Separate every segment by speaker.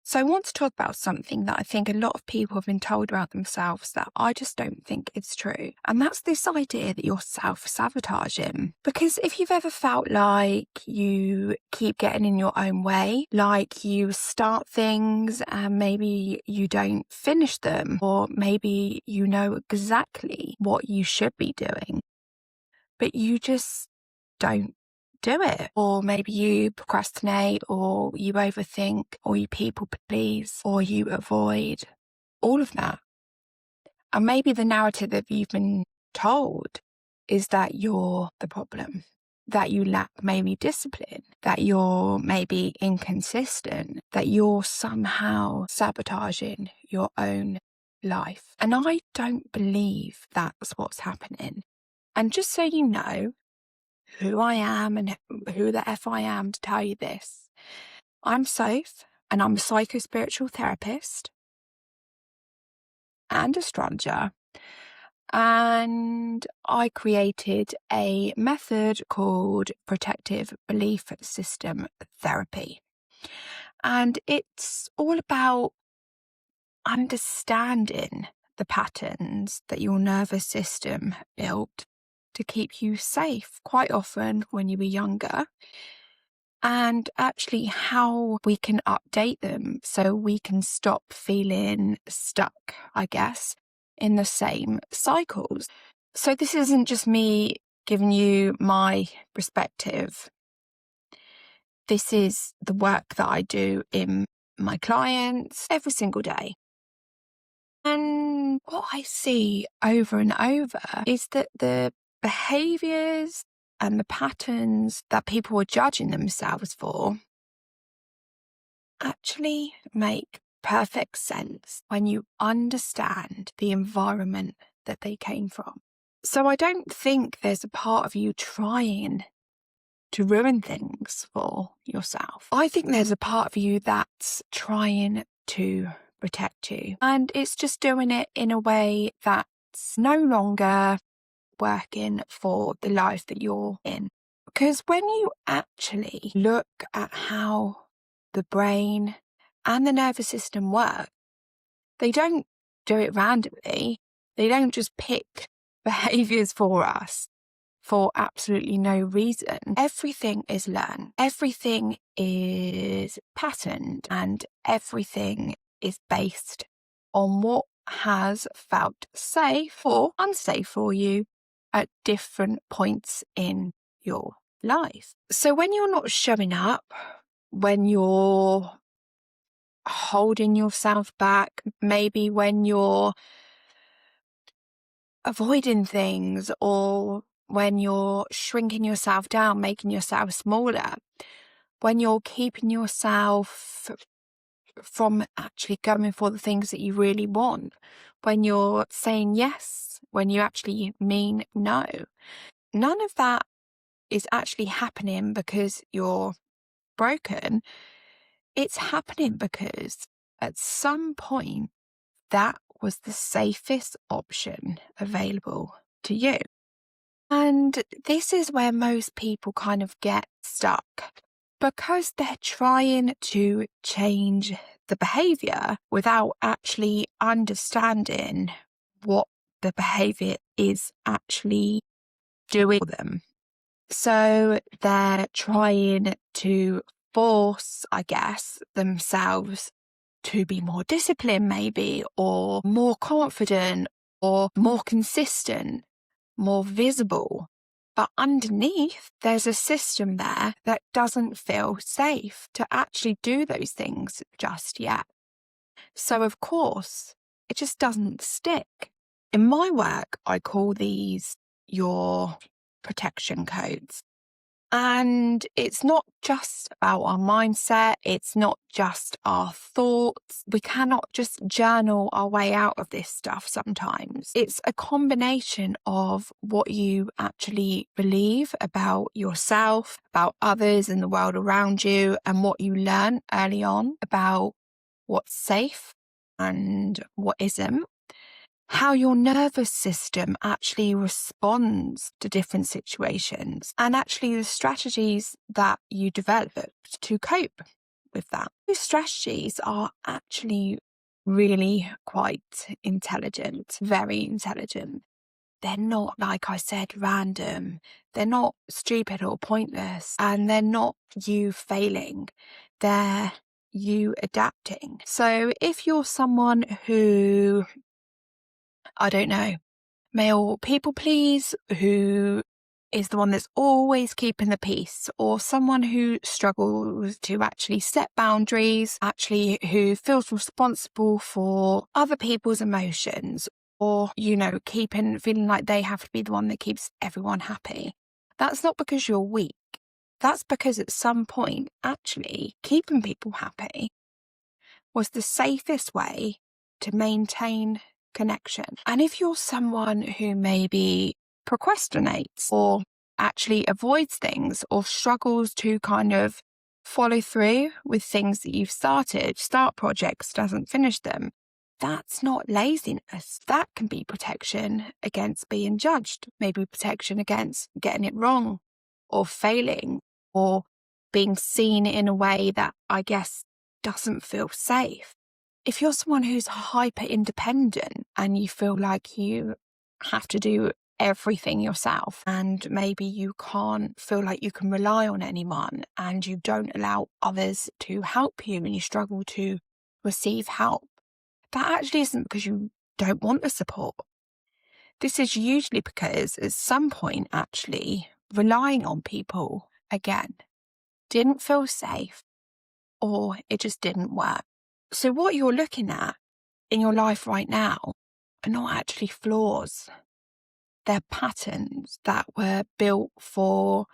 Speaker 1: So I want to talk about something that I think a lot of people have been told about themselves that I just don't think is true. And that's this idea that you're self-sabotaging. Because if you've ever felt like you keep getting in your own way, like you start things and maybe you don't finish them, or maybe you know exactly what you should be doing, but you just don't do it. Or maybe you procrastinate, or you overthink, or you people please, or you avoid all of that. And maybe the narrative that you've been told is that you're the problem, that you lack maybe discipline, that you're maybe inconsistent, that you're somehow sabotaging your own life. And I don't believe that's what's happening. And just so you know who I am and who the F I am to tell you this, I'm Soph, and I'm a psycho-spiritual therapist and astrologer. And I created a method called protective belief system therapy. And it's all about understanding the patterns that your nervous system built to keep you safe quite often when you were younger, and actually how we can update them so we can stop feeling stuck, I guess, in the same cycles. So this isn't just me giving you my perspective. This is the work that I do in my clients every single day. And what I see over and over is that the behaviours and the patterns that people are judging themselves for actually make perfect sense when you understand the environment that they came from. So I don't think there's a part of you trying to ruin things for yourself. I think there's a part of you that's trying to protect you, and it's just doing it in a way that's no longer working for the life that you're in. Because when you actually look at how the brain and the nervous system work, they don't do it randomly. They don't just pick behaviours for us for absolutely no reason. Everything is learned. Everything is patterned, and everything is based on what has felt safe or unsafe for you at different points in your life. So when you're not showing up, when you're holding yourself back, maybe when you're avoiding things, or when you're shrinking yourself down, making yourself smaller, when you're keeping yourself from actually going for the things that you really want, when you're saying yes when you actually mean no, none of that is actually happening because you're broken. It's happening because at some point that was the safest option available to you. And this is where most people kind of get stuck, because they're trying to change the behaviour without actually understanding what the behaviour is actually doing for them. So they're trying to force, I guess, themselves to be more disciplined maybe, or more confident, or more consistent, more visible. But underneath, there's a system there that doesn't feel safe to actually do those things just yet. So of course, it just doesn't stick. In my work, I call these your protection codes. And it's not just about our mindset. It's not just our thoughts. We cannot just journal our way out of this stuff sometimes. It's a combination of what you actually believe about yourself, about others and the world around you, and what you learn early on about what's safe and what isn't. How your nervous system actually responds to different situations, and actually the strategies that you developed to cope with that. Those strategies are actually really quite intelligent, very intelligent. They're not, like I said, random. They're not stupid or pointless. And they're not you failing. They're you adapting. So if you're someone who, I don't know, male people please, who is the one that's always keeping the peace, or someone who struggles to actually set boundaries, actually who feels responsible for other people's emotions, or, feeling like they have to be the one that keeps everyone happy. That's not because you're weak. That's because at some point, actually, keeping people happy was the safest way to maintain connection. And if you're someone who maybe procrastinates or actually avoids things or struggles to kind of follow through with things that you've start projects, doesn't finish them, that's not laziness. That can be protection against being judged, maybe protection against getting it wrong or failing or being seen in a way that I guess doesn't feel safe. If you're someone who's hyper independent and you feel like you have to do everything yourself, and maybe you can't feel like you can rely on anyone, and you don't allow others to help you and you struggle to receive help, that actually isn't because you don't want the support. This is usually because at some point, actually, relying on people, again, didn't feel safe or it just didn't work. So what you're looking at in your life right now are not actually flaws. They're patterns that were built for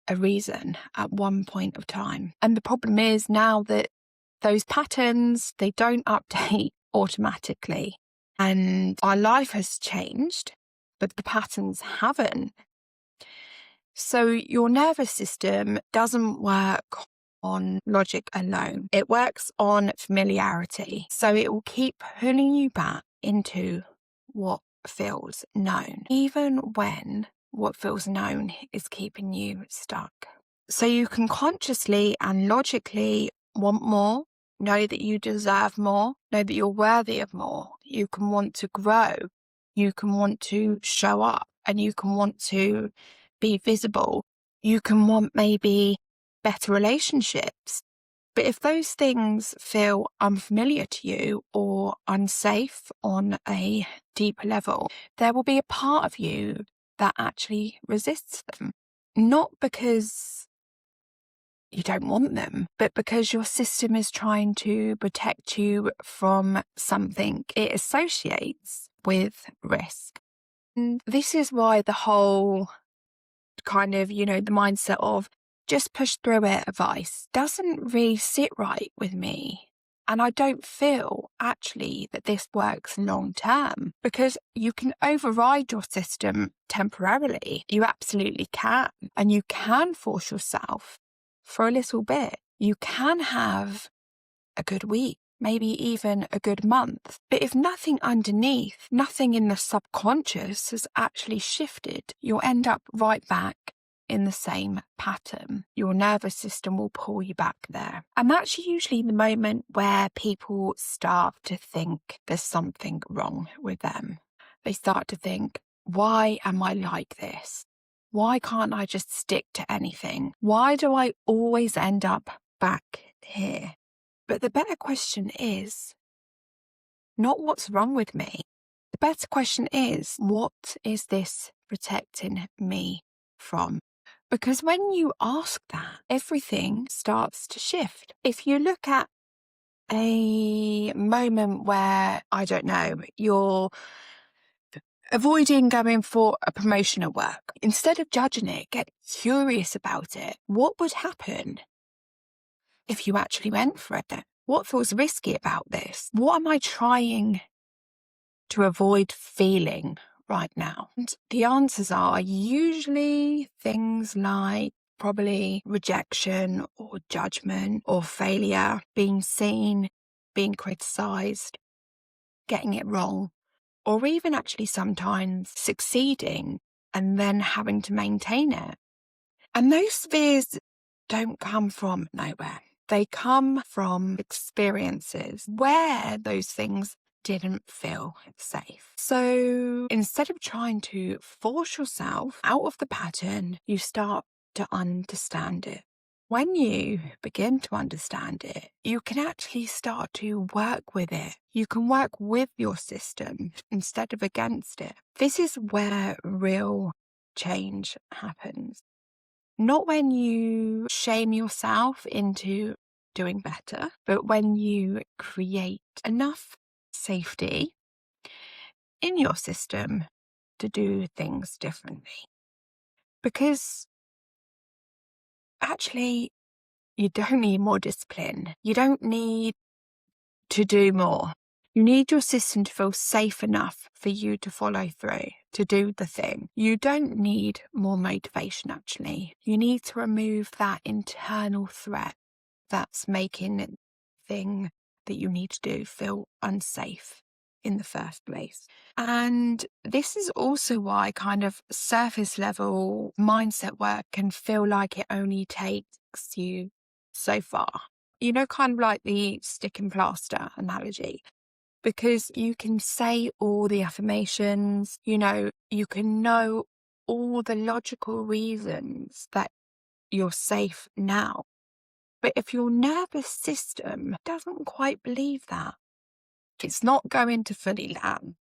Speaker 1: a reason at one point of time. And the problem is now that those patterns, they don't update automatically. And our life has changed, but the patterns haven't. So your nervous system doesn't work on logic alone. It works on familiarity. So it will keep pulling you back into what feels known, even when what feels known is keeping you stuck. So you can consciously and logically want more, know that you deserve more, know that you're worthy of more. You can want to grow. You can want to show up, and you can want to be visible. You can want maybe better relationships. But if those things feel unfamiliar to you or unsafe on a deeper level, there will be a part of you that actually resists them. Not because you don't want them, but because your system is trying to protect you from something it associates with risk. And this is why the whole kind of, the mindset of just push through it advice doesn't really sit right with me. And I don't feel actually that this works long term, because you can override your system temporarily. You absolutely can. And you can force yourself for a little bit. You can have a good week, maybe even a good month. But if nothing underneath, nothing in the subconscious has actually shifted, you'll end up right back in the same pattern. Your nervous system will pull you back there. And that's usually the moment where people start to think there's something wrong with them. They start to think, why am I like this? Why can't I just stick to anything? Why do I always end up back here? But the better question is not what's wrong with me. The better question is, what is this protecting me from? Because when you ask that, everything starts to shift. If you look at a moment where, I don't know, you're avoiding going for a promotion at work, instead of judging it, get curious about it. What would happen if you actually went for it? What feels risky about this? What am I trying to avoid feeling right now? And the answers are usually things like probably rejection or judgment or failure, being seen, being criticised, getting it wrong, or even actually sometimes succeeding and then having to maintain it. And those fears don't come from nowhere. They come from experiences where those things didn't feel safe. So instead of trying to force yourself out of the pattern, you start to understand it. When you begin to understand it, you can actually start to work with it. You can work with your system instead of against it. This is where real change happens. Not when you shame yourself into doing better, but when you create enough safety in your system to do things differently. Because actually, you don't need more discipline. You don't need to do more. You need your system to feel safe enough for you to follow through, to do the thing. You don't need more motivation, actually. You need to remove that internal threat that's making the thing that you need to do feel unsafe in the first place. And this is also why kind of surface level mindset work can feel like it only takes you so far. You know, kind of like the stick and plaster analogy. Because you can say all the affirmations, you can know all the logical reasons that you're safe now. But if your nervous system doesn't quite believe that, it's not going to fully land.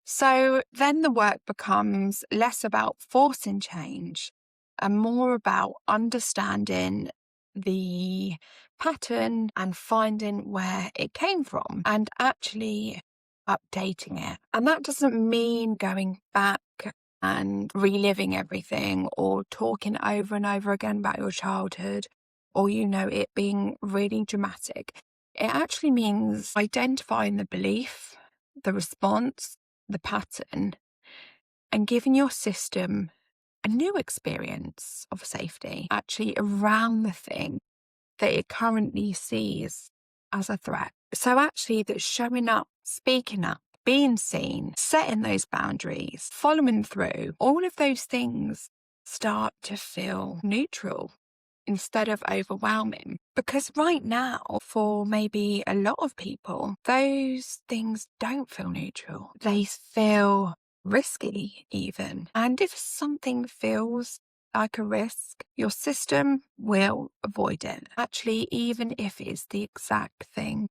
Speaker 1: So then the work becomes less about forcing change and more about understanding the pattern and finding where it came from and actually updating it. And that doesn't mean going back and reliving everything or talking over and over again about your childhood or, it being really dramatic. It actually means identifying the belief, the response, the pattern, and giving your system a new experience of safety, actually around the thing that it currently sees as a threat. So actually that's showing up, speaking up, being seen, setting those boundaries, following through, all of those things start to feel neutral instead of overwhelming. Because right now, for maybe a lot of people, those things don't feel neutral. They feel risky even. And if something feels like a risk, your system will avoid it. Actually, even if it's the exact thing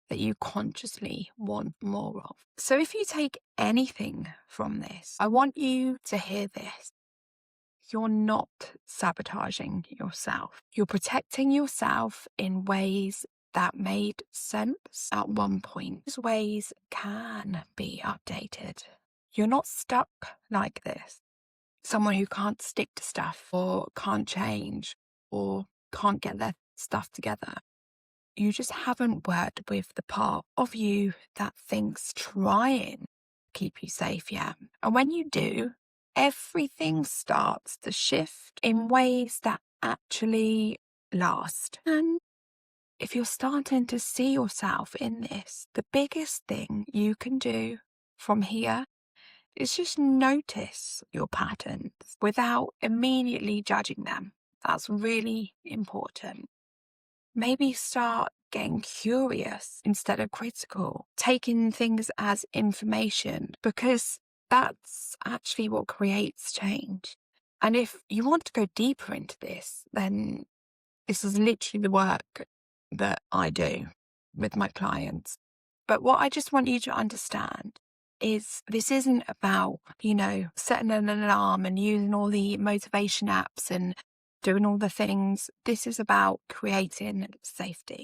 Speaker 1: that you consciously want more of. So if you take anything from this, I want you to hear this. You're not sabotaging yourself. You're protecting yourself in ways that made sense at one point. Those ways can be updated. You're not stuck like this. Someone who can't stick to stuff or can't change or can't get their stuff together. You just haven't worked with the part of you that thinks trying to keep you safe yet. And when you do, everything starts to shift in ways that actually last. And if you're starting to see yourself in this, the biggest thing you can do from here is just notice your patterns without immediately judging them. That's really important. Maybe start getting curious instead of critical, taking things as information, because that's actually what creates change. And if you want to go deeper into this, then this is literally the work that I do with my clients. But what I just want you to understand is this isn't about, setting an alarm and using all the motivation apps and doing all the things. This is about creating safety.